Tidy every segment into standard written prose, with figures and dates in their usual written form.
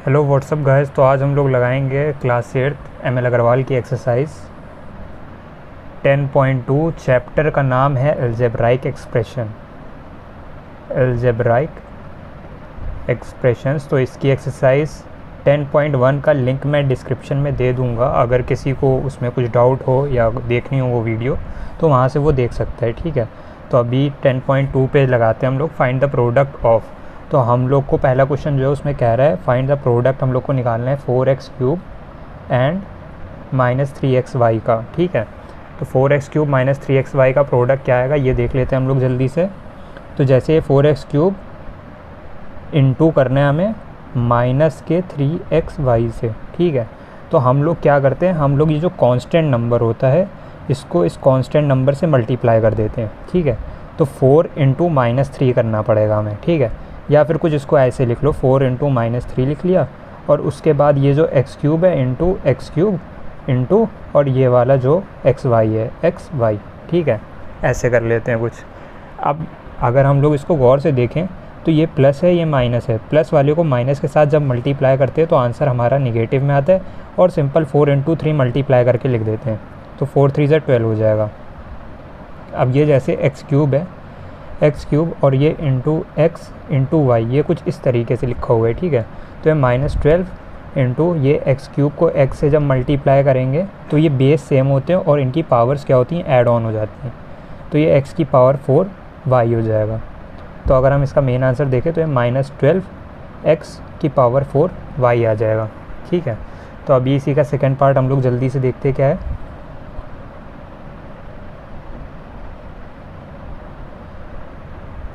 Hello what's up guys. तो आज हम लोग लगाएंगे क्लास 8 एम एल अग्रवाल की एक्सरसाइज 10.2। चैप्टर का नाम है एल्जेब्राइक एक्सप्रेशंस। तो इसकी एक्सरसाइज 10.1 का लिंक मैं डिस्क्रिप्शन में दे दूंगा। अगर किसी को उसमें कुछ डाउट हो या देखनी हो वो वीडियो तो वहाँ से वो देख सकता है, ठीक है। तो अभी 10.2 पे लगाते हैं हम लोग फाइंड द प्रोडक्ट ऑफ। तो हम लोग को पहला क्वेश्चन जो है उसमें कह रहा है फाइंड द प्रोडक्ट, हम लोग को निकालना है 4x³ एंड -3xy का, ठीक है। तो 4x³ -3xy का प्रोडक्ट क्या आएगा ये देख लेते हैं हम लोग जल्दी से। तो जैसे 4x³ इंटू करना है हमें -3xy से, ठीक है। तो हम लोग क्या करते हैं, हम लोग ये जो कांस्टेंट नंबर होता है इसको इस कांस्टेंट नंबर से मल्टीप्लाई कर देते हैं, ठीक है। तो 4 इंटू -3 करना पड़ेगा हमें, ठीक है। या फिर कुछ इसको ऐसे लिख लो, 4 इंटू -3 लिख लिया और उसके बाद ये जो x³ है इंटू x³ इंटू और ये वाला जो xy है xy, ठीक है। ऐसे कर लेते हैं कुछ। अब अगर हम लोग इसको गौर से देखें तो ये प्लस है ये माइनस है, प्लस वाले को माइनस के साथ जब मल्टीप्लाई करते हैं तो आंसर हमारा निगेटिव में आता है और सिंपल 4 इंटू 3 मल्टीप्लाई करके लिख देते हैं। तो 4 3 से 12 हो जाएगा। अब ये जैसे x³ है x³ और ये इंटू x इंटू वाई, ये कुछ इस तरीके से लिखा हुआ है, ठीक है। तो ये -12 इंटू ये x³ को x से जब मल्टीप्लाई करेंगे तो ये बेस सेम होते हैं और इनकी पावर्स क्या होती हैं, ऐड ऑन हो जाती हैं। तो ये x की पावर 4 y हो जाएगा। तो अगर हम इसका मेन आंसर देखें तो ये -12 x की पावर 4 y आ जाएगा, ठीक है। तो अभी इसी का सेकेंड पार्ट हम लोग जल्दी से देखते क्या है।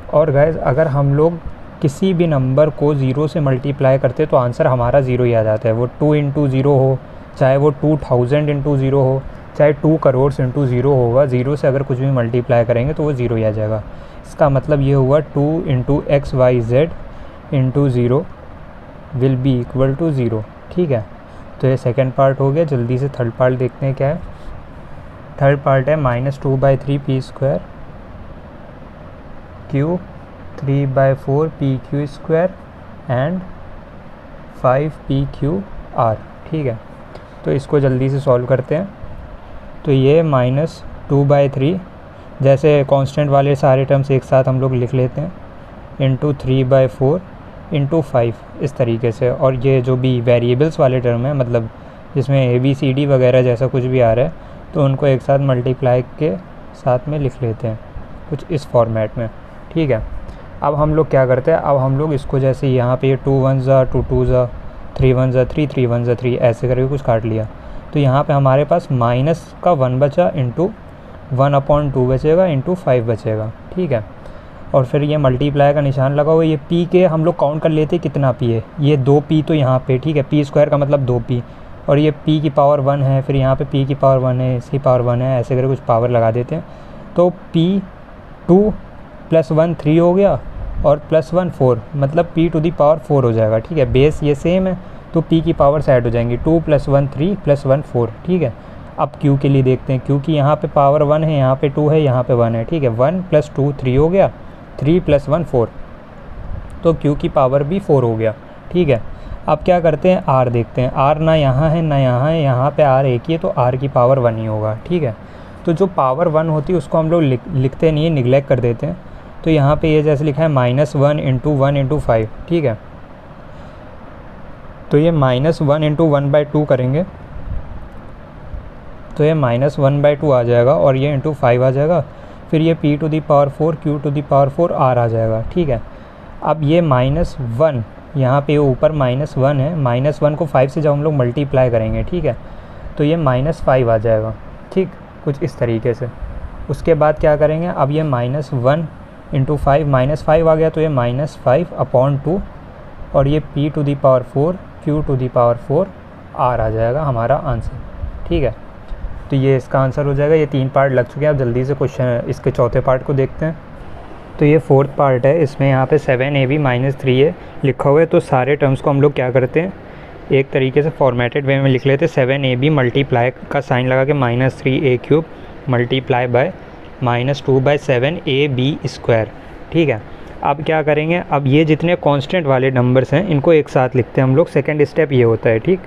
और गाइस अगर हम लोग किसी भी नंबर को 0 से मल्टीप्लाई करते तो आंसर हमारा 0 ही आ जाता है। वो 2 इंटू 0 हो, चाहे वो 2000 इंटू 0 हो, चाहे 2 करोड़ इंटू 0 होगा, 0 से अगर कुछ भी मल्टीप्लाई करेंगे तो वो 0 ही आ जाएगा। इसका मतलब ये हुआ 2 into XYZ into 0 will be equal to 0, ठीक है। तो ये सेकेंड पार्ट हो गया। जल्दी से थर्ड पार्ट देखते हैं क्या है। थर्ड पार्ट है -2/3 p² Q 3/4 PQ² and 5 PQR, ठीक है। तो इसको जल्दी से सॉल्व करते हैं। तो ये -2/3 जैसे कांस्टेंट वाले सारे टर्म्स एक साथ हम लोग लिख लेते हैं, इंटू 3/4 इंटू 5 इस तरीके से। और ये जो भी वेरिएबल्स वाले टर्म है, मतलब जिसमें ABCD वगैरह जैसा कुछ भी आ रहा है, तो उनको एक साथ मल्टीप्लाई के साथ में लिख लेते हैं कुछ इस फॉर्मेट में, ठीक है। अब हम लोग क्या करते हैं, अब हम लोग इसको जैसे यहाँ पे 2 1 2 2 3 1 3 3 1 3 ऐसे करके कुछ काट लिया। तो यहाँ पे हमारे पास माइनस का 1 बचा इंटू 1/2 बचेगा इंटू 5 बचेगा, ठीक है। और फिर ये मल्टीप्लाई का निशान लगा हुआ। ये p के हम लोग काउंट कर लेते कितना p है, ये 2p तो यहाँ पे, ठीक है। p² का मतलब 2p और ये p की पावर 1 है, फिर यहाँ पे p की पावर 1 है, इसकी पावर 1 है, ऐसे करके कुछ पावर लगा देते हैं। तो p2 + 1 3 हो गया और +1 4, मतलब p टू दी पावर 4 हो जाएगा, ठीक है। बेस ये सेम है तो p की पावर ऐड हो जाएंगी, 2 + 1 3 + 1 4, ठीक है। अब q के लिए देखते हैं, क्योंकि यहाँ पे पावर 1 है, यहाँ पे 2 है, यहाँ पे 1 है, ठीक है। 1 + 2 3 हो गया, 3 + 1 4, तो q की पावर भी 4 हो गया, ठीक है। अब क्या करते हैं, r देखते हैं। r ना यहाँ है ना यहाँ है, यहाँ पे r एक ही है तो r की पावर 1 ही होगा, ठीक है। तो जो पावर 1 होती है उसको हम लोग लिखते नहीं है, निगलेक्ट कर देते हैं। तो यहाँ पे ये जैसे लिखा है -1 इंटू 1 इंटू 5, ठीक है। तो ये -1 इंटू 1/2 करेंगे तो ये -1/2 आ जाएगा और ये इंटू 5 आ जाएगा। फिर ये p to the power 4 q to the power 4 r आ जाएगा, ठीक है। अब ये -1 यहाँ पे ऊपर -1 है, -1 को 5 से जब हम लोग मल्टीप्लाई करेंगे, ठीक है, तो ये -5 आ जाएगा, ठीक, कुछ इस तरीके से। उसके बाद क्या करेंगे, अब ये -1 इंटू 5 -5 आ गया तो ये -5/2 और ये p to the power 4 q to the power 4 r आ जाएगा हमारा आंसर, ठीक है। तो ये इसका आंसर हो जाएगा। ये 3 पार्ट लग चुके हैं। अब जल्दी से क्वेश्चन इसके चौथे पार्ट को देखते हैं। तो ये फोर्थ पार्ट है, इसमें यहाँ पे 7ab - 3a लिखा हुआ है। तो सारे टर्म्स को हम लोग क्या करते हैं, एक तरीके से फॉर्मेटेड वे में लिख लेते हैं। 7ab मल्टीप्लाई का साइन लगा के -3a³ मल्टीप्लाई बाय -2/7ab², ठीक है। अब क्या करेंगे, अब ये जितने कांस्टेंट वाले नंबर्स हैं इनको एक साथ लिखते हैं हम लोग। सेकंड स्टेप ये होता है, ठीक,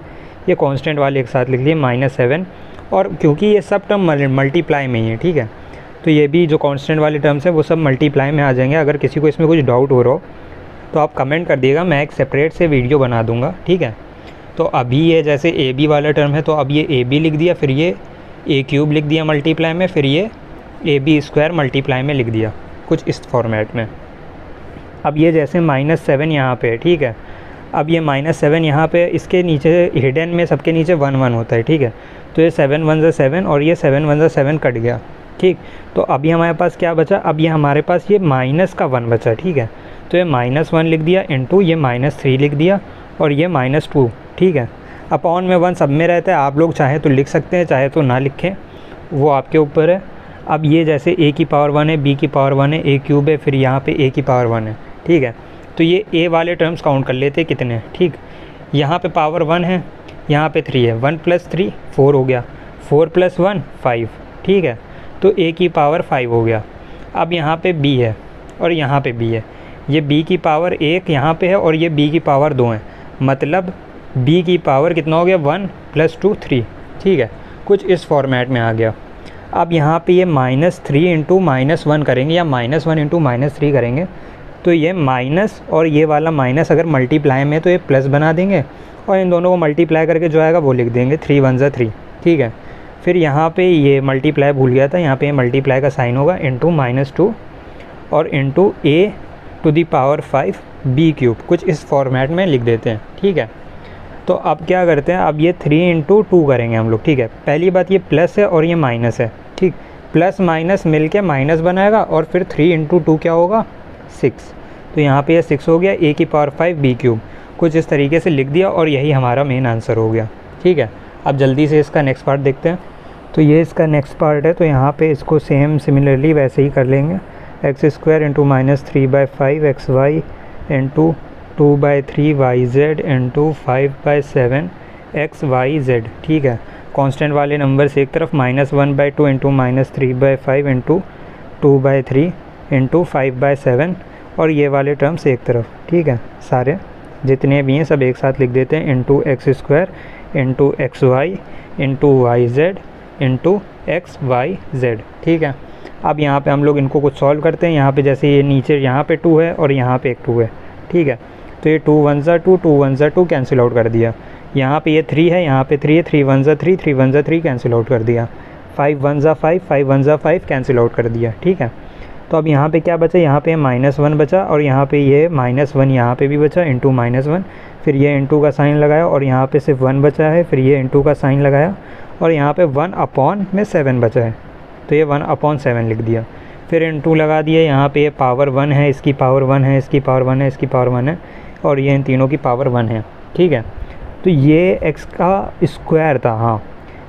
ये कांस्टेंट वाले एक साथ लिख लिए -7, और क्योंकि ये सब टर्म मल्टीप्लाई में ही है, ठीक है, तो ये भी जो कांस्टेंट वाले टर्म्स हैं वो सब मल्टीप्लाई में आ जाएंगे। अगर किसी को इसमें कुछ डाउट हो रहा हो तो आप कमेंट कर दिएगा, मैं एक सेपरेट से वीडियो बना दूंगा, ठीक है। तो अभी ये जैसे ए बी वाला टर्म है तो अब ये ए बी लिख दिया, फिर ये ए क्यूब लिख दिया मल्टीप्लाई में, फिर ये ए बी स्क्वायर मल्टीप्लाई में लिख दिया, कुछ इस फॉर्मेट में। अब ये जैसे -7 यहाँ पे है, ठीक है, अब ये -7 यहाँ पे, इसके नीचे हिडन में सबके नीचे 1 1 होता है, ठीक है, तो ये 7 1 7 और ये 7 1 7 कट गया, ठीक। तो अभी हमारे पास क्या बचा, अब ये हमारे पास ये माइनस का 1 बचा, ठीक है, तो ये -1 लिख दिया, इंटू ये -3 लिख दिया, और ये -2, ठीक है। अपॉन में 1 सब में रहता है, आप लोग चाहे तो लिख सकते हैं, चाहे तो ना लिखें, वो आपके ऊपर है। अब ये जैसे a की पावर 1 है, b की पावर 1 है, a क्यूब है, फिर यहाँ पे a की पावर 1 है, ठीक है। तो ये a वाले टर्म्स काउंट कर लेते हैं कितने हैं, ठीक। यहाँ पे पावर 1 है, यहाँ पे 3 है, 1 + 3 4 हो गया, 4 + 1 5, ठीक है, तो a की पावर 5 हो गया। अब यहाँ पे b है और यहाँ पे b है, ये b की पावर 1 यहाँ पे है और ये b की पावर 2 है, मतलब b की पावर कितना हो गया, 1 + 2 3, ठीक है, कुछ इस फॉर्मेट में आ गया। अब यहाँ पे ये -3 इंटू -1 करेंगे या -1 इंटू -3 करेंगे, तो ये माइनस और ये वाला माइनस अगर मल्टीप्लाई में तो ये प्लस बना देंगे, और इन दोनों को मल्टीप्लाई करके जो आएगा वो लिख देंगे, 3 1 = 3, ठीक है। फिर यहाँ पे ये मल्टीप्लाई भूल गया था, यहाँ पे मल्टीप्लाई का साइन होगा, इंटू -2 और इंटू a⁵ b क्यूब, कुछ इस फॉर्मेट में लिख देते हैं, ठीक है। तो अब क्या करते हैं, अब ये 3 × 2 करेंगे हम लोग, ठीक है। पहली बात ये प्लस है और ये माइनस है, ठीक, प्लस माइनस मिल के माइनस बनाएगा, और फिर 3 × 2 क्या होगा, 6, तो यहाँ पे ये 6 हो गया, a⁵ b क्यूब, कुछ इस तरीके से लिख दिया, और यही हमारा मेन आंसर हो गया, ठीक है। अब जल्दी से इसका नेक्स्ट पार्ट देखते हैं। तो ये इसका नेक्स्ट पार्ट है, तो यहाँ पे इसको सिमिलरली वैसे ही कर लेंगे, x² × -3/5 xy into 2/3 yz into 5/7 xyz, ठीक है। कांस्टेंट वाले नंबर्स एक तरफ, -1/2 इंटू -3/5 इंटू 2/3 इंटू 5/7, और ये वाले टर्म्स एक तरफ, ठीक है। सारे जितने भी हैं सब एक साथ लिख देते हैं, into x² into xy into yz into xyz, ठीक है। अब यहाँ पे हम लोग इनको कुछ सॉल्व करते हैं। यहाँ पे जैसे ये नीचे यहाँ पे 2 है और यहाँ पे एक 2 है, ठीक है, तो ये 2 1 = 2 2 1 = 2 कैंसिल आउट कर दिया। यहाँ पे ये 3 है, यहाँ पे 3 है, 3 1 = 3 3 1 = 3 कैंसिल आउट कर दिया, 5 1 = 5 5 1 = 5 कैंसिल आउट कर दिया, ठीक है। तो अब यहाँ पे क्या बचा, यहाँ पे -1 बचा, और यहाँ पे ये -1 यहाँ पे भी बचा, इंटू -1, फिर ये इंटू का साइन लगाया, और यहाँ पे सिर्फ 1 बचा है, फिर ये इंटू का साइन लगाया, और यहाँ पे 1/7 बचा है, तो ये 1/7 लिख दिया, फिर इंटू लगा दिया। यहाँ पे ये पावर 1 है, इसकी पावर 1 है, इसकी पावर 1 है, इसकी पावर 1 है, और ये इन तीनों की पावर 1 है, ठीक है। तो ये x का स्क्वायर था, हाँ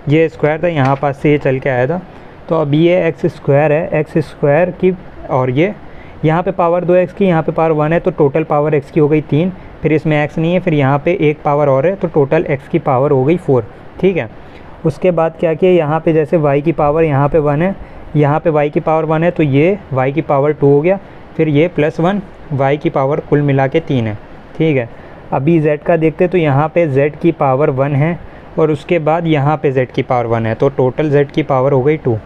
ये स्क्वायर था, यहाँ पास से ये चल के आया था, तो अब ये x² है, x² की, और ये यहाँ पे पावर 2x की, यहाँ पे पावर 1 है, तो टोटल पावर x की हो गई 3, फिर इसमें x नहीं है, फिर यहाँ पे एक पावर और है, तो टोटल x की पावर हो गई 4, ठीक है। उसके बाद क्या किया, यहाँ पे जैसे y की पावर यहाँ पे 1 है, यहाँ पे y की पावर 1 है, तो ये y की पावर 2 हो गया, फिर ये +1 y की पावर कुल मिला के 3 है, ठीक है। अभी z का देखते तो यहाँ पे z की पावर 1 है, और उसके बाद यहाँ पे z की पावर 1 है, तो टोटल z की पावर हो गई 2,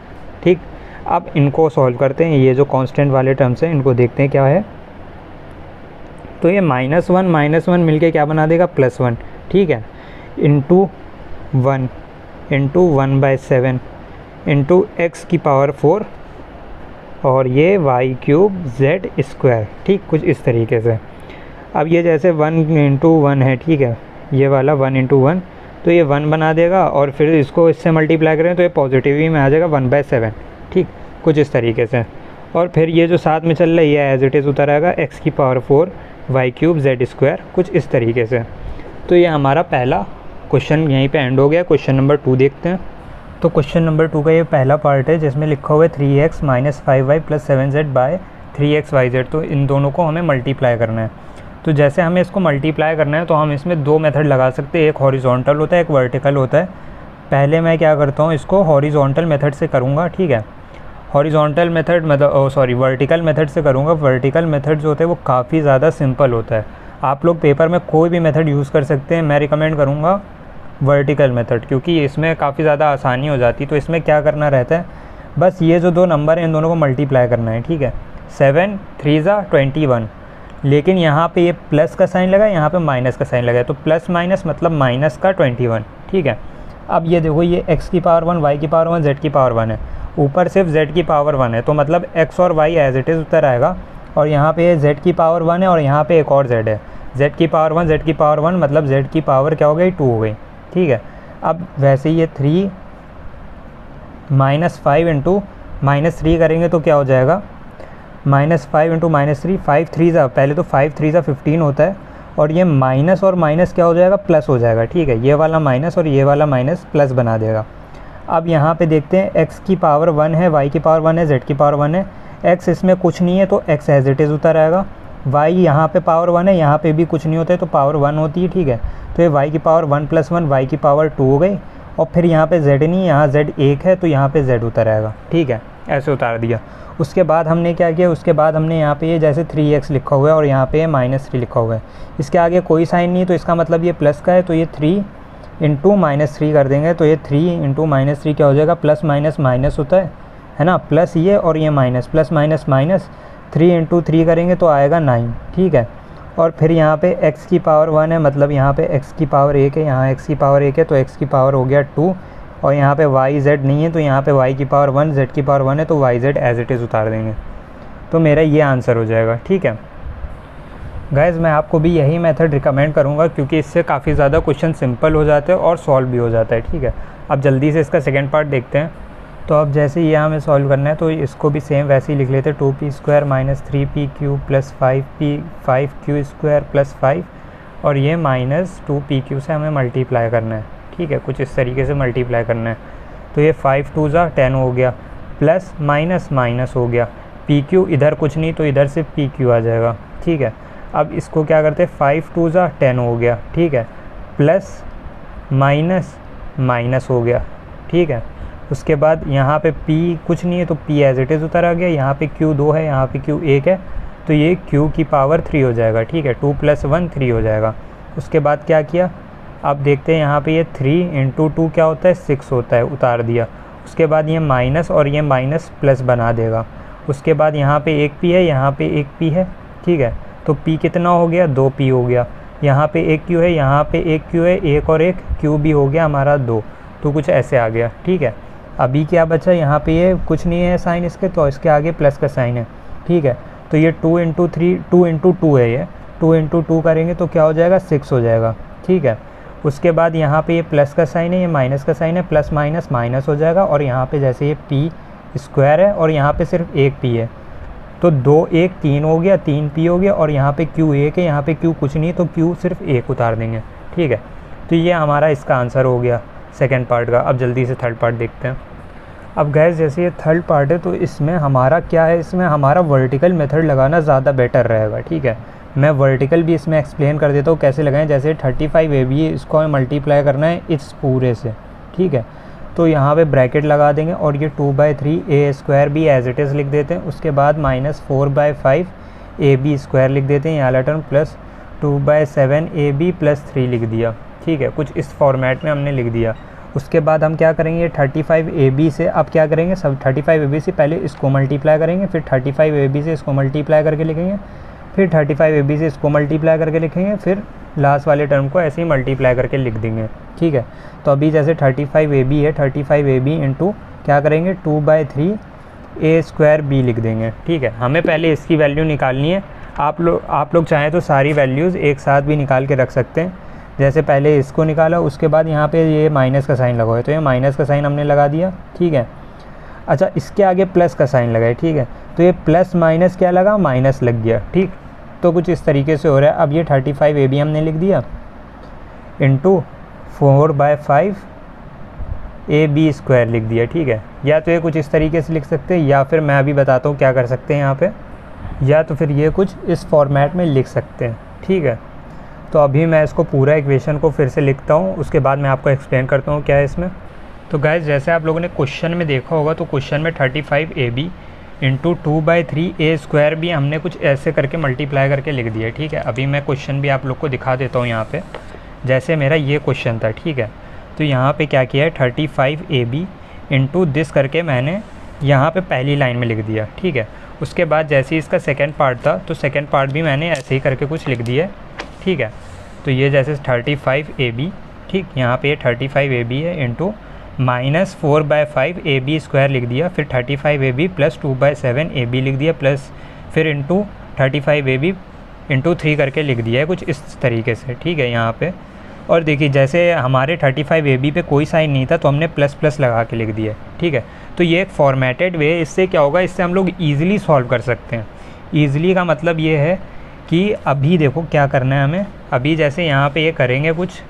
ठीक। अब इनको सॉल्व करते हैं, ये जो कांस्टेंट वाले टर्म्स हैं इनको देखते हैं क्या है। तो ये -1 मिलके क्या बना देगा, +1, ठीक है, इंटू 1 इंटू 1/7 इंटू x की पावर 4, और ये y³ z², ठीक, कुछ इस तरीके से। अब ये जैसे 1 × 1 है, ठीक है, ये वाला 1 × 1, तो ये 1 बना देगा, और फिर इसको इससे मल्टीप्लाई करें तो ये पॉजिटिव ही में आ जाएगा 1/7, ठीक, कुछ इस तरीके से। और फिर ये जो साथ में चल रहा है ये एज इट इज़ उतर आएगा, x की पावर 4 y³ z², कुछ इस तरीके से। तो ये हमारा पहला क्वेश्चन यहीं पे एंड हो गया। क्वेश्चन नंबर 2 देखते हैं। तो क्वेश्चन नंबर 2 का ये पहला पार्ट है जिसमें लिखा हुआ है 3x - 5y + 7z / 3xyz। तो इन दोनों को हमें मल्टीप्लाई करना है। तो जैसे हमें इसको मल्टीप्लाई करना है तो हम इसमें 2 मेथड लगा सकते हैं, एक हॉरिजॉन्टल होता है, एक वर्टिकल होता है। पहले मैं क्या करता हूँ, इसको हॉरिजॉन्टल मेथड से करूँगा, ठीक है। हॉरिजॉन्टल मेथड मतलब वर्टिकल मेथड से करूँगा। वर्टिकल मेथड जो होता है वो काफ़ी ज़्यादा सिंपल होता है। आप लोग पेपर में कोई भी मेथड यूज़ कर सकते हैं, मैं रिकमेंड करूँगा वर्टिकल मेथड, क्योंकि इसमें काफ़ी ज़्यादा आसानी हो जाती है। तो इसमें क्या करना रहता है, बस ये जो दो नंबर हैं इन दोनों को मल्टीप्लाई करना है, ठीक है। 7 3 ज़ा 21, लेकिन यहाँ पे ये प्लस का साइन लगा, यहाँ पे माइनस का साइन लगा है, तो प्लस माइनस मतलब माइनस का 21, ठीक है। अब ये देखो, ये x की पावर 1, y की पावर 1, z की पावर 1 है, ऊपर सिर्फ z की पावर 1 है, तो मतलब x और y एज इट इज़ उतर आएगा। और यहाँ पे z की पावर 1 है और यहाँ पे एक और z है, z की पावर 1, z की पावर 1 मतलब z की पावर क्या हो गई, 2 हो गई, ठीक है। अब वैसे ही ये 3 -5 इंटू -3 करेंगे तो क्या हो जाएगा, -5 इंटू -3, 5 3 ज़ा, पहले तो 5 3 ज़ा 15 होता है, और ये माइनस और माइनस क्या हो जाएगा, प्लस हो जाएगा, ठीक है। ये वाला माइनस और ये वाला माइनस प्लस बना देगा। अब यहाँ पे देखते हैं, x की पावर 1 है, y की पावर 1 है, z की पावर 1 है, x इसमें कुछ नहीं है तो x एज इट इज़ उतर आएगा। y यहाँ पे पावर 1 है, यहाँ पे भी कुछ नहीं होता है तो पावर 1 होती है, ठीक है। तो ये y की पावर 1 + 1, y की पावर 2 हो गई, और फिर यहाँ पे z नहीं है, यहाँ z 1 है तो यहाँ पे z उतर आएगा, ठीक है। ऐसे उतार दिया। उसके बाद हमने क्या किया, उसके बाद हमने यहाँ पे ये जैसे 3x लिखा हुआ है और यहाँ पे -3 लिखा हुआ है, इसके आगे कोई साइन नहीं है तो इसका मतलब ये प्लस का है, तो ये 3 इंटू -3 कर देंगे, तो ये 3 इंटू -3 क्या हो जाएगा, प्लस माइनस माइनस होता है ना, प्लस ये और ये minus, plus minus minus, 3 into 3 करेंगे तो आएगा 9, ठीक है। और फिर यहाँ पे x की पावर 1 है, मतलब यहाँ पे x की पावर 1 है, यहाँ x की पावर 1 है तो x की पावर हो गया 2, और यहाँ पे y z नहीं है तो यहाँ पे y की पावर 1, z की पावर 1 है तो y z as it is उतार देंगे, तो मेरा ये आंसर हो जाएगा, ठीक है। गाइज़ मैं आपको भी यही मेथड रिकमेंड करूँगा, क्योंकि इससे काफ़ी ज़्यादा क्वेश्चन सिंपल हो जाते हैं और सॉल्व भी हो जाता है, ठीक है। अब जल्दी से इसका सेकेंड पार्ट देखते हैं। तो अब जैसे ये हमें सॉल्व करना है तो इसको भी सेम वैसे ही लिख लेते हैं, 2p² - 3pq + 5q² + 5, और ये -2pq से हमें मल्टीप्लाई करना है, ठीक है, कुछ इस तरीके से मल्टीप्लाई करना है। तो ये 5 2 ज़ा 10 हो गया, प्लस माइनस माइनस हो गया, pq इधर कुछ नहीं तो इधर से pq आ जाएगा, ठीक है। अब इसको क्या करते हैं, 5 2 ज़ा 10 हो गया, ठीक है, प्लस माइनस माइनस हो गया, ठीक है। उसके बाद यहाँ पे p कुछ नहीं है तो p एज इट इज़ उतर आ गया, यहाँ पे q 2 है, यहाँ पे q 1 है, तो ये q की पावर 3 हो जाएगा, ठीक है, 2 + 1 3 हो जाएगा। उसके बाद क्या किया, अब देखते हैं यहाँ पे ये 3 इंटू 2 क्या होता है, 6 होता है, उतार दिया। उसके बाद ये माइनस और ये माइनस प्लस बना देगा। उसके बाद यहाँ पे एक p है, यहाँ पे एक p है, ठीक है, तो p कितना हो गया, 2p हो गया। यहाँ पे एक q है, यहाँ पे एक q है, एक और एक q भी हो गया हमारा 2, तो कुछ ऐसे आ गया, ठीक है। अभी क्या बचा, यहाँ पे ये कुछ नहीं है साइन इसके, तो इसके आगे प्लस का साइन है, ठीक है। तो ये 2 इंटू 3, 2 इंटू 2 है, ये 2 इंटू 2 करेंगे तो क्या हो जाएगा, 6 हो जाएगा, ठीक है। उसके बाद यहाँ पे ये प्लस का साइन है, ये माइनस का साइन है, प्लस माइनस माइनस हो जाएगा, और यहाँ पे जैसे ये p² है और यहाँ पे सिर्फ एक p है, तो 2 1 3 हो गया, 3p हो गया, और यहाँ पे q 1 है, यहाँ पे q कुछ नहीं तो q सिर्फ 1 उतार देंगे, ठीक है। तो ये हमारा इसका आंसर हो गया सेकेंड पार्ट का। अब जल्दी से थर्ड पार्ट देखते हैं। अब गैस जैसे ये थर्ड पार्ट है तो इसमें हमारा क्या है, इसमें हमारा वर्टिकल मेथड लगाना ज़्यादा बेटर रहेगा, ठीक है। मैं वर्टिकल भी इसमें एक्सप्लेन कर देता हूँ कैसे लगाएं। जैसे 35 AB है, इसको हमें मल्टीप्लाई करना है इस पूरे से, ठीक है। तो यहाँ पे ब्रैकेट लगा देंगे और ये 2/3 a² भी एज इट इज़ लिख देते हैं। उसके बाद -4/5 AB² लिख देते हैं, यहाँ वाला टर्म, प्लस 2/7 AB + 3 लिख दिया, ठीक है, कुछ इस फॉर्मेट में हमने लिख दिया। उसके बाद हम क्या करेंगे, 35 AB से अब क्या करेंगे, सब 35 AB से पहले इसको मल्टीप्लाई करेंगे, फिर 35 AB से इसको मल्टीप्लाई करके लिखेंगे, फिर 35 AB से इसको मल्टीप्लाई करके लिखेंगे, फिर लास्ट वाले टर्म को ऐसे ही मल्टीप्लाई करके लिख देंगे, ठीक है। तो अभी जैसे 35 AB है, 35 AB इंटू क्या करेंगे, 2/3 a² B लिख देंगे, ठीक है। हमें पहले इसकी वैल्यू निकालनी है। आप लोग चाहें तो सारी वैल्यूज़ एक साथ भी निकाल के रख सकते हैं। जैसे पहले इसको निकाला, उसके बाद यहाँ पे ये माइनस का साइन लगा है, तो ये माइनस का साइन हमने लगा दिया, ठीक है। अच्छा, इसके आगे प्लस का साइन लगा है, ठीक है, तो ये प्लस माइनस क्या लगा, माइनस लग गया, ठीक। तो कुछ इस तरीके से हो रहा है। अब ये 35 AB हमने लिख दिया इंटू 4/5 AB² लिख दिया, ठीक है। या तो ये कुछ इस तरीके से लिख सकते हैं, या फिर मैं अभी बताता हूँ क्या कर सकते हैं यहाँ पे, या तो फिर ये कुछ इस फॉर्मेट में लिख सकते हैं, ठीक है। तो अभी मैं इसको पूरा इक्वेशन को फिर से लिखता हूँ, उसके बाद मैं आपको एक्सप्लेन करता हूँ क्या है इसमें। तो गाइस जैसे आप लोगों ने क्वेश्चन में देखा होगा, तो क्वेश्चन में 35AB इंटू 2/3A² भी हमने कुछ ऐसे करके मल्टीप्लाई करके लिख दिया, ठीक है। अभी मैं क्वेश्चन भी आप लोग को दिखा देता हूँ यहाँ पे। जैसे मेरा ये क्वेश्चन था, ठीक है, तो यहाँ पे क्या किया है 35AB इंटू दिस करके मैंने यहाँ पे पहली लाइन में लिख दिया, ठीक है। उसके बाद जैसे ही इसका सेकेंड पार्ट था, तो सेकेंड पार्ट भी मैंने ऐसे ही करके कुछ लिख दिया, ठीक है। तो ये जैसे 35AB, ठीक, यहाँ पे 35AB है इंटू -4/5AB² लिख दिया, फिर 35AB प्लस 2/7AB लिख दिया, प्लस फिर इंटू 35AB इंटू 3 करके लिख दिया है कुछ इस तरीके से, ठीक है यहाँ पे। और देखिए जैसे हमारे 35AB पे कोई साइन नहीं था, तो हमने प्लस प्लस लगा के लिख दिया, ठीक है। तो ये एक फॉर्मेटेड वे, इससे क्या होगा, इससे हम लोग ईज़िली सॉल्व कर सकते हैं। ईज़िली का मतलब ये है कि अभी देखो क्या करना है हमें। अभी जैसे यहाँ पे ये करेंगे कुछ,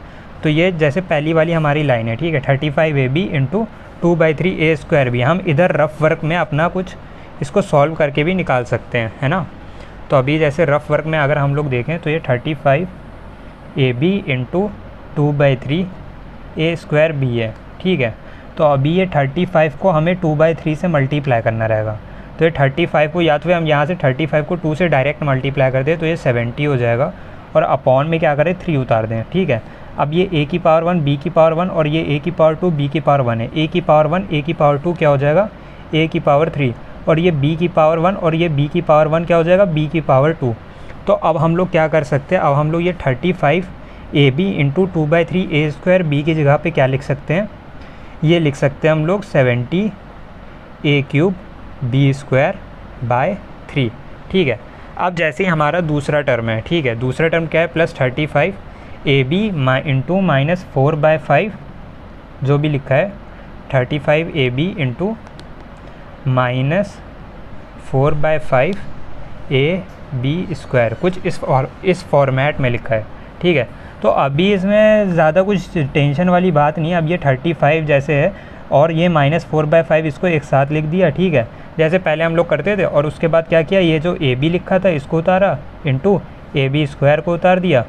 तो ये जैसे पहली वाली हमारी लाइन है, ठीक है, 35AB इंटू 2/3A² भी हम इधर रफ़ वर्क में अपना कुछ इसको सॉल्व करके भी निकाल सकते हैं, है ना। तो अभी जैसे रफ़ वर्क में अगर हम लोग देखें, तो ये 35AB इंटू 2/3A² भी है, ठीक है। तो अभी ये 35 को हमें 2/3 से मल्टीप्लाई करना रहेगा। तो ये 35 को या तो हम यहाँ से 35 को 2 से डायरेक्ट मल्टीप्लाई कर दें, तो ये 70 हो जाएगा, और अपॉन में क्या करें 3 उतार दें, ठीक है। अब ये a की पावर 1 b की पावर 1 और ये a की पावर 2 b की पावर 1 है। a की पावर 1 a की पावर 2 क्या हो जाएगा a की पावर 3, और ये b की पावर 1 और ये b की पावर 1 क्या हो जाएगा b की पावर 2। तो अब हम लोग क्या कर सकते हैं, अब हम लोग ये 35AB इंटू 2/3A² b की जगह पे क्या लिख सकते हैं, ये लिख सकते हैं हम लोग 70A³ b²/3, ठीक है। अब जैसे ही हमारा दूसरा टर्म है, ठीक है, दूसरा टर्म क्या है प्लस 35AB इंटू -4/5 जो भी लिखा है 35AB इंटू -4/5AB² कुछ इस फॉर्मेट में लिखा है, ठीक है। तो अभी इसमें ज़्यादा कुछ टेंशन वाली बात नहीं है। अब ये 35 जैसे है और ये -4/5 इसको एक साथ लिख दिया, ठीक है, जैसे पहले हम लोग करते थे। और उसके बाद क्या किया, ये जो AB लिखा था इसको उतारा इंटू AB² को उतार दिया।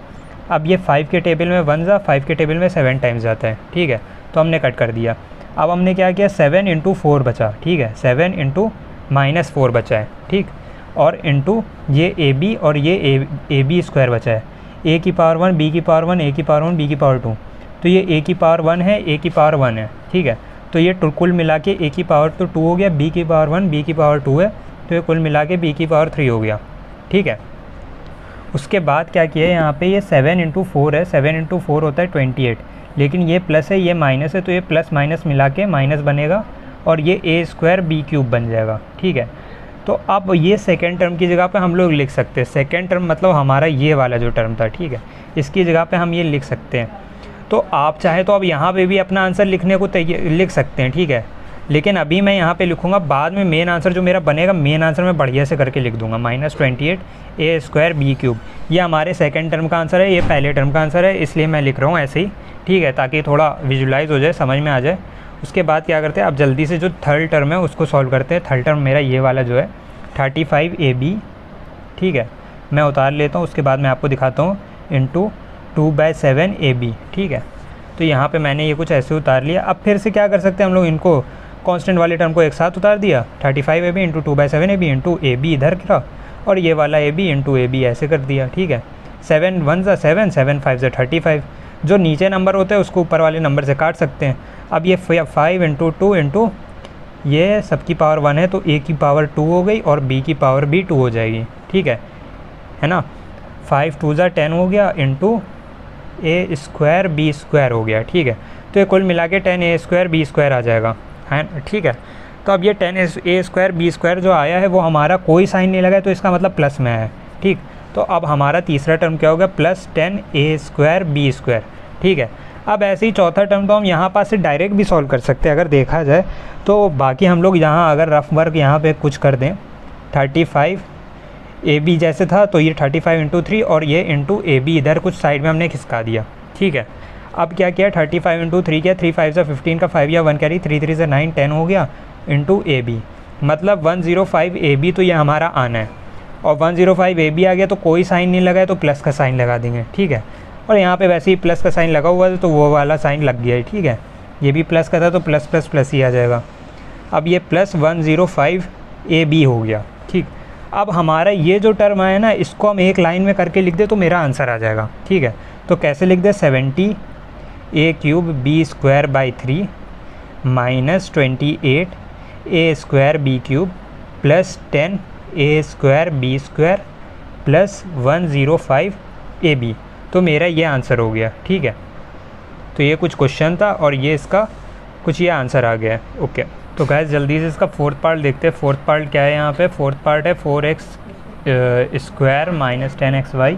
अब ये 5 के टेबल में 1 जा, 5 के टेबल में 7 टाइम्स जाता है, ठीक है, तो हमने कट कर दिया। अब हमने क्या किया 7 इंटू 4 बचा, ठीक है, 7 इंटू -4 बचा है, ठीक, और इंटू ये AB और ये AB² बचा है। a की पावर 1 b की पावर 1 a की पावर 1 b की पावर 2, तो ये a की पावर 1 है a की पावर 1 है, ठीक है। तो ये कुल मिला के a की पावर तो 2 हो गया, b की पावर 1 b की पावर 2 है, तो ये कुल मिला के b की पावर 3 हो गया, ठीक है। उसके बाद क्या किया यहाँ पे, ये 7 इंटू 4 है, 7 इंटू 4 होता है 28, लेकिन ये प्लस है ये माइनस है, तो ये प्लस माइनस मिला के माइनस बनेगा और ये A² b³ बन जाएगा, ठीक है। तो अब ये सेकेंड टर्म की जगह पे हम लोग लिख सकते हैं, सेकेंड टर्म मतलब हमारा ये वाला जो टर्म था, ठीक है, इसकी जगह पे हम ये लिख सकते हैं। तो आप चाहे तो अब यहाँ पे भी अपना आंसर लिखने को लिख सकते हैं, ठीक है, लेकिन अभी मैं यहाँ पे लिखूँगा, बाद में मेन आंसर जो मेरा बनेगा, मेन आंसर मैं बढ़िया से करके लिख दूँगा -28A² b³। ये हमारे सेकेंड टर्म का आंसर है, ये पहले टर्म का आंसर है, इसलिए मैं लिख रहा हूँ ऐसे ही, ठीक है, ताकि थोड़ा विजुलाइज हो जाए, समझ में आ जाए। उसके बाद क्या करते हैं, अब जल्दी से जो थर्ड टर्म है उसको सॉल्व करते हैं। थर्ड टर्म मेरा ये वाला जो है 35AB, ठीक है, मैं उतार लेता हूँ, उसके बाद मैं आपको दिखाता हूँ, इंटू 2/7AB, ठीक है। तो यहाँ पे मैंने ये कुछ ऐसे उतार लिया। अब फिर से क्या कर सकते हैं हम लोग, इनको कांस्टेंट वाले टर्म को एक साथ उतार दिया, 35AB into 2/7AB into AB इधर गिरा, और ये वाला AB इंटू AB ऐसे कर दिया, ठीक है। 7 1 ज़ा 7, 7 5 ज़ा 35, जो नीचे नंबर होते हैं उसको ऊपर वाले नंबर से काट सकते हैं। अब ये 5 इंटू 2 इंटू ये सबकी पावर 1 है, तो a की पावर 2 हो गई और b की पावर भी 2 हो जाएगी, ठीक है ना। 5 2 ज़ा 10 हो गया इंटू A² b² हो गया, ठीक है। तो ये कुल मिला के 10A² b² आ जाएगा, है, ठीक है। तो अब ये 10A² b² जो आया है वो हमारा कोई साइन नहीं लगा है, तो इसका मतलब प्लस में है, ठीक। तो अब हमारा तीसरा टर्म क्या हो गया, प्लस 10A² b², ठीक है। अब ऐसे ही चौथा टर्म तो हम यहाँ पास से डायरेक्ट भी सॉल्व कर सकते हैं अगर देखा जाए तो। बाकी हम लोग यहाँ अगर रफ वर्क यहाँ पे कुछ कर दें, 35AB जैसे था, तो ये 35 इंटू 3 और ये इंटू AB इधर कुछ साइड में हमने खिसका दिया, ठीक है। अब क्या किया, 35 इंटू 3 किया, 3 5 ज़ा 15 का 5 या 1 कैरी, 3 3 ज़ा 9 10 हो गया इंटू AB, मतलब 105AB तो ये हमारा आना है। और 105AB आ गया तो कोई साइन नहीं लगा है, तो प्लस का साइन लगा देंगे, ठीक है। और यहाँ पे वैसे ही प्लस का साइन लगा हुआ है, तो वो वाला साइन लग गया है, ठीक है। ये भी प्लस का था तो प्लस प्लस प्लस ही आ जाएगा। अब ये प्लस 105 AB हो गया। ठीक, अब हमारा ये जो टर्म आया ना, इसको हम एक लाइन में करके लिख दे तो मेरा आंसर आ जाएगा। ठीक है, तो कैसे लिख दे, 70 A³ B² / 3 minus 28 A² B³ plus 10 A² B² plus 105 AB। तो मेरा ये आंसर हो गया। ठीक है, तो ये कुछ क्वेश्चन था और ये इसका कुछ ये आंसर आ गया है। ओके, तो गाइस जल्दी से इसका फोर्थ पार्ट देखते हैं। फोर्थ पार्ट क्या है यहाँ पे, फोर्थ पार्ट है 4x² माइनस 10xy।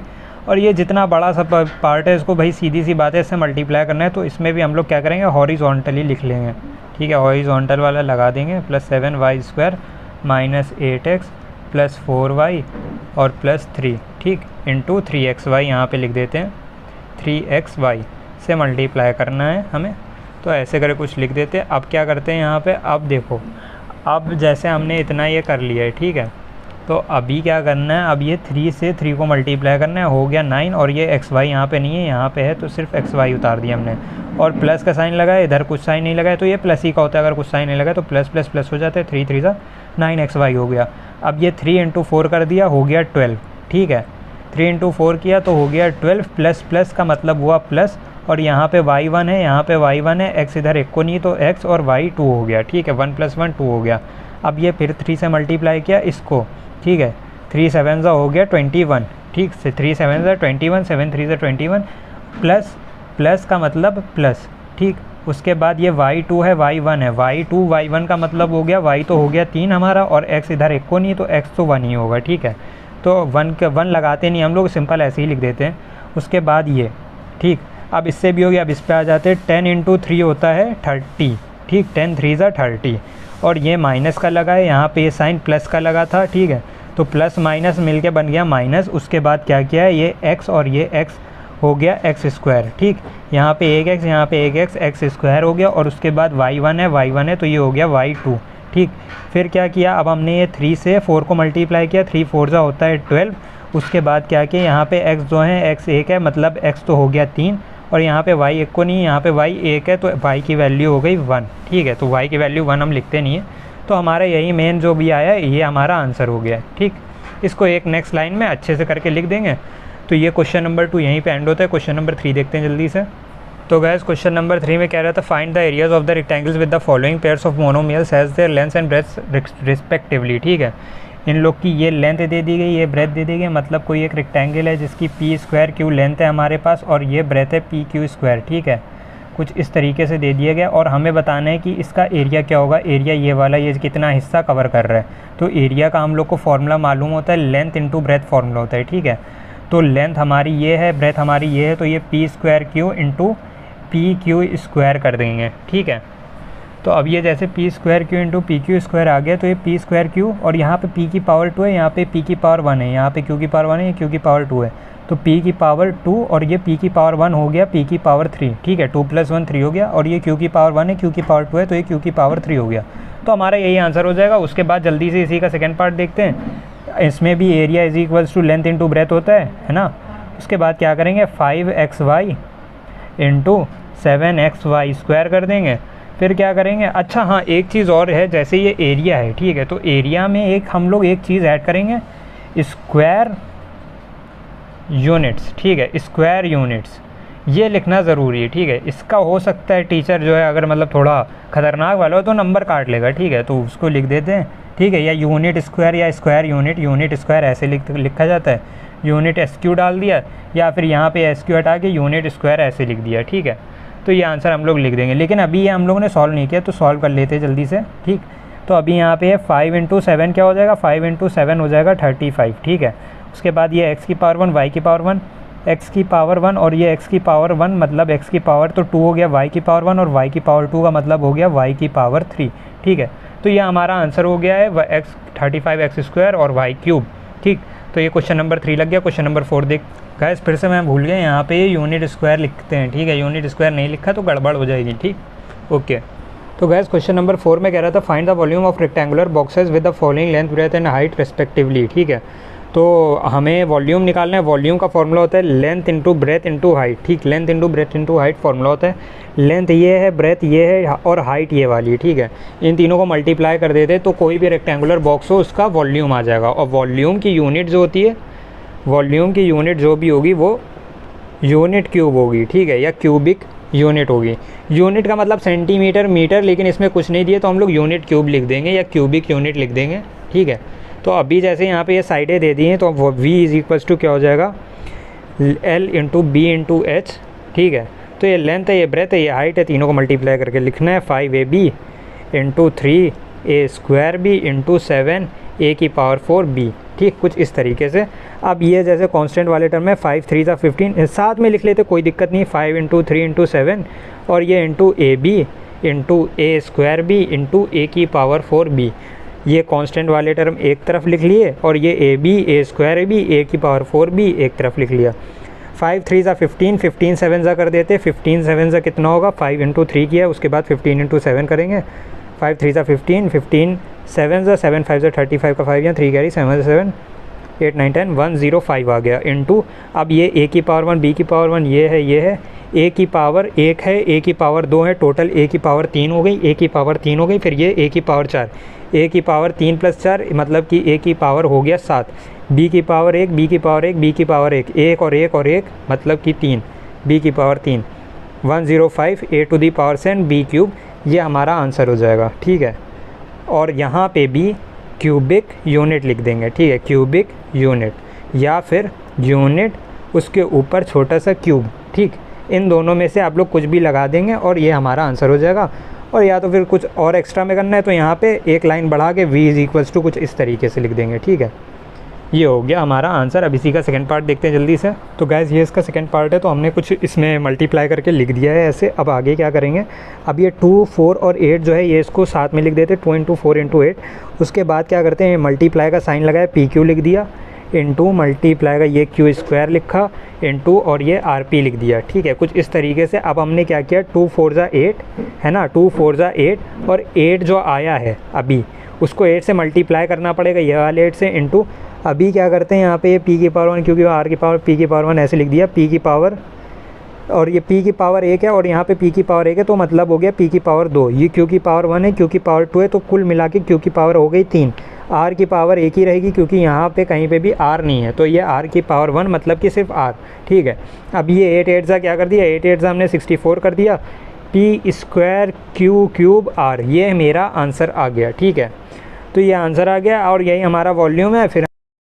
और ये जितना बड़ा सा पार्ट है इसको भाई सीधी सी बात है इससे मल्टीप्लाई करना है, तो इसमें भी हम लोग क्या करेंगे, हॉरिजॉन्टली लिख लेंगे। ठीक है, हॉरिजॉन्टल वाला लगा देंगे, plus 7y² minus 8x plus 4y और प्लस 3, ठीक, इंटू 3xy यहाँ पे लिख देते हैं। 3xy से मल्टीप्लाई करना है हमें, तो ऐसे करके कुछ लिख देते हैं। अब क्या करते हैं यहाँ पे, अब देखो, अब जैसे हमने इतना ये कर लिया है, ठीक है, तो अभी क्या करना है, अब ये 3 से 3 को मल्टीप्लाई करना है, हो गया 9। और ये xy यहाँ पे नहीं है, यहाँ पे है, तो सिर्फ xy उतार दिया हमने। और प्लस का साइन लगाया, इधर कुछ साइन नहीं लगाया, तो ये प्लस ही का होता है। अगर कुछ साइन नहीं लगाया तो प्लस प्लस प्लस हो जाते हैं। 3 3 सा 9xy हो गया। अब ये 3 × 4 कर दिया, हो गया 12। ठीक है, 3 × 4 किया तो हो गया 12, प्लस प्लस का मतलब हुआ प्लस, और यहाँ पे y1 है, यहाँ पे y1 है, x इधर एक को नहीं तो x और y 2 हो गया। ठीक है, 1 + 1 2 हो गया। अब ये फिर 3 से मल्टीप्लाई किया इसको। ठीक है, 3 7 हो गया 21। ठीक से 3 7 21, 7 3 21, प्लस प्लस का मतलब प्लस। ठीक, उसके बाद ये y2 है, y1 है, y2 y1 का मतलब हो गया, y तो हो गया 3 हमारा, और x इधर एक को नहीं तो x तो 1 ही होगा। ठीक है, तो 1 लगाते नहीं हम लोग, सिंपल ऐसे ही लिख देते हैं। उसके बाद ये, ठीक, अब इससे भी हो गया। अब इस पर आ जाते हैं, 10 × 3 होता है 30। ठीक, 10 3 = 30, और ये माइनस का लगा है, यहाँ पे ये साइन प्लस का लगा था। ठीक है, तो प्लस माइनस मिलके बन गया माइनस। उसके बाद क्या किया है, ये x और ये x हो गया x²। ठीक, यहाँ पे एक x, यहाँ पे एक x² हो गया, और उसके बाद y1 है तो ये हो गया y2। ठीक, फिर क्या किया, अब हमने ये 3 से 4 को मल्टीप्लाई किया, 3 4 होता है 12। उसके बाद क्या किया, यहाँ पे x जो है, x 1 है, मतलब x तो हो गया 3, और यहाँ पे y 1 को नहीं, यहाँ पे y 1 है, तो y की वैल्यू हो गई 1। ठीक है, तो y की वैल्यू 1 हम लिखते नहीं है, तो हमारा यही मेन जो भी आया ये हमारा आंसर हो गया है। ठीक, इसको एक नेक्स्ट लाइन में अच्छे से करके लिख देंगे। तो ये क्वेश्चन नंबर 2 यहीं पे एंड होता है। क्वेश्चन नंबर 3 देखते हैं जल्दी से। तो गाइस क्वेश्चन नंबर 3 में कह रहा था, find the areas of the rectangles with the following pairs of monomials has their length and breadth respectively. ठीक है, इन लोग की ये लेंथ दे दी गई, ये ब्रेथ दे दी गई, मतलब कोई एक रेक्टेंगल है जिसकी p² लेंथ है हमारे पास, और ये ब्रेथ है pq²। ठीक है, कुछ इस तरीके से दे दिया गया, और हमें बताना है कि इसका एरिया क्या होगा। एरिया ये वाला, ये कितना हिस्सा कवर कर रहा है। तो एरिया का हम लोग को फॉर्मूला मालूम होता है, लेंथ इंटू ब्रेथ फॉर्मूला होता है। ठीक है, तो लेंथ हमारी ये है, ब्रेथ हमारी ये है, तो ये p² इंटू pq² कर देंगे। ठीक है, तो अब ये जैसे p² इंटू pq² आ गया, तो ये p², और यहाँ पे p की पावर 2 है, यहाँ पे p की पावर 1 है, यहाँ पे q की पावर 1 है, ये q की पावर 2 है, तो p की पावर 2 और ये p की पावर 1 हो गया p की पावर 3। ठीक है, 2 + 1 3 हो गया, और ये q की पावर 1 है, q की पावर 2 है, तो ये q की पावर 3 हो गया। तो हमारा यही आंसर हो जाएगा। उसके बाद जल्दी से इसी का सेकेंड पार्ट देखते हैं। इसमें भी एरिया = लेंथ इंटू ब्रेथ होता है ना। उसके बाद क्या करेंगे, 5xy इंटू 7xy² कर देंगे। फिर क्या करेंगे, अच्छा हाँ, एक चीज़ और है, जैसे ये एरिया है, ठीक है, तो एरिया में हम लोग एक चीज़ ऐड करेंगे, स्क्वायर यूनिट्स। ठीक है, स्क्वायर यूनिट्स ये लिखना ज़रूरी है। ठीक है, इसका हो सकता है टीचर जो है अगर मतलब थोड़ा ख़तरनाक वाला हो तो नंबर काट लेगा। ठीक है, तो उसको लिख देते हैं। ठीक है, या यूनिट स्क्वायर या स्क्वायर यूनिट स्क्वायर ऐसे लिखा जाता है। यूनिट SQ डाल दिया, या फिर यहाँ पे SQ हटा के यूनिट स्क्वायर ऐसे लिख दिया। ठीक है, तो ये आंसर हम लोग लिख देंगे, लेकिन अभी ये हम लोगों ने सॉल्व नहीं किया, तो सॉल्व कर लेते हैं जल्दी से। ठीक, तो अभी यहाँ पे 5 × 7 क्या हो जाएगा, 5 × 7 हो जाएगा 35। ठीक है, उसके बाद ये x की पावर 1, y की पावर 1, x की पावर 1, और ये x की पावर 1 मतलब x की पावर तो 2 हो गया, y की पावर 1 और y की पावर 2 का मतलब हो गया y की पावर 3। ठीक है, तो ये हमारा आंसर हो गया है x 35x² और y³। ठीक, तो ये क्वेश्चन नंबर 3 लग गया। क्वेश्चन नंबर 4 देख। गाइस फिर से मैं भूल गया, यहाँ पे यूनिट स्क्वायर लिखते हैं। ठीक है, यूनिट स्क्वायर नहीं लिखा तो गड़बड़ हो जाएगी। ठीक, ओके। तो गाइस क्वेश्चन नंबर 4 में कह रहा था, find the volume of rectangular boxes with the following length breadth and height respectively. ठीक है, तो हमें वॉल्यूम निकालना है। वॉल्यूम का फॉर्मूला होता है length into breadth into height, ठीक, length into breadth into height formula होता है। लेंथ ये है, ब्रेथ ये है और हाइट ये वाली है, ठीक है। इन तीनों को मल्टीप्लाई कर देते तो कोई भी रेक्टेंगुलर बॉक्स हो उसका वॉल्यूम आ जाएगा। और वॉल्यूम की यूनिट जो होती है, वॉल्यूम की यूनिट जो भी होगी वो यूनिट क्यूब होगी, ठीक है, या क्यूबिक यूनिट होगी। यूनिट का मतलब सेंटीमीटर, मीटर, लेकिन इसमें कुछ नहीं दिए तो हम लोग यूनिट क्यूब लिख देंगे या क्यूबिक यूनिट लिख देंगे, ठीक है। तो अभी जैसे यहाँ पे ये साइडें दे दी हैं तो वो v इज इक्वल्स टू क्या हो जाएगा, L into B into H, ठीक है। तो ये लेंथ है, ये ब्रेथ है, ये हाइट है, तीनों को मल्टीप्लाई करके लिखना है। 5ab into 3a² b into 7a⁴b, ठीक, कुछ इस तरीके से। अब ये जैसे कांस्टेंट वाले टर्म है, 5 3 सा 15, साथ में लिख लेते कोई दिक्कत नहीं, 5 इंटू 3 इंटू 7 और ये into ab into a² b into a⁴b। ये कांस्टेंट वाले टर्म एक तरफ लिख लिए और ये ab a² b a⁴b एक तरफ लिख लिया। 5 3 सा 15, 15 7 सा कर देते, 15 7 सा कितना होगा, 5 इंटू 3 किया, उसके बाद 15 इंटू 7 करेंगे। 5 3 सा 15, 15 7 सा 7 5 सा 35 का 5 या 3 कैरी 7 7 8 9 10 105 आ गया इंटू, अब ये a⁴1 b⁴1 ये है a⁴ 1 है, a⁴2 है, टोटल a⁴3 हो गई, a⁴3 हो गई, फिर ये a⁴4, a⁴3 + 4 मतलब कि a⁴ हो गया 7, b⁴1 b⁴1 b⁴1 1 और 1 और 1 मतलब कि 3, b⁴3 105 a⁻7 b³, ये हमारा आंसर हो जाएगा, ठीक है। और यहाँ पे भी क्यूबिक यूनिट लिख देंगे, ठीक है, क्यूबिक यूनिट या फिर यूनिट उसके ऊपर छोटा सा क्यूब, ठीक, इन दोनों में से आप लोग कुछ भी लगा देंगे और ये हमारा आंसर हो जाएगा। और या तो फिर कुछ और एक्स्ट्रा में करना है तो यहाँ पे एक लाइन बढ़ा के v इज इक्वल्स टू कुछ इस तरीके से लिख देंगे, ठीक है। ये हो गया हमारा आंसर। अब इसी का सेकंड पार्ट देखते हैं जल्दी से। तो गाइज़ ये इसका सेकंड पार्ट है, तो हमने कुछ इसमें मल्टीप्लाई करके लिख दिया है ऐसे। अब आगे क्या करेंगे, अब ये 2 4 और 8 जो है ये इसको साथ में लिख देते, 2 इंटू 4 इंटू 8। उसके बाद क्या करते हैं, मल्टीप्लाई का साइन लगाया, PQ लिख दिया, इंटू मल्टीप्लाई का ये Q² लिखा, इंटू और ये RP लिख दिया, ठीक है, कुछ इस तरीके से। अब हमने क्या किया, 2 4 ज़ा 8 है ना, 2 4 ज़ा 8 और 8 जो आया है अभी उसको 8 से मल्टीप्लाई करना पड़ेगा, ये वाले 8 से, इंटू अभी क्या करते हैं यहाँ पे ये p⁴1 क्योंकि r⁴ p⁴1 ऐसे लिख दिया, p⁴ और ये p⁴ 1 है और यहाँ पे p⁴ 1 है, तो मतलब हो गया p⁴2, ये q⁴1 है, q⁴2 है, तो कुल मिला के q⁴ हो गई 3, r⁴ 1 ही रहेगी क्योंकि यहाँ पे कहीं पे भी r नहीं है, तो ये r⁴1 मतलब कि सिर्फ r, ठीक है। अब ये 8 8 सा क्या कर दिया, 8 8 सा हमने 64 कर दिया, p² q³ r, ये मेरा आंसर आ गया, ठीक है। तो ये आंसर आ गया और यही हमारा वॉल्यूम है। फिर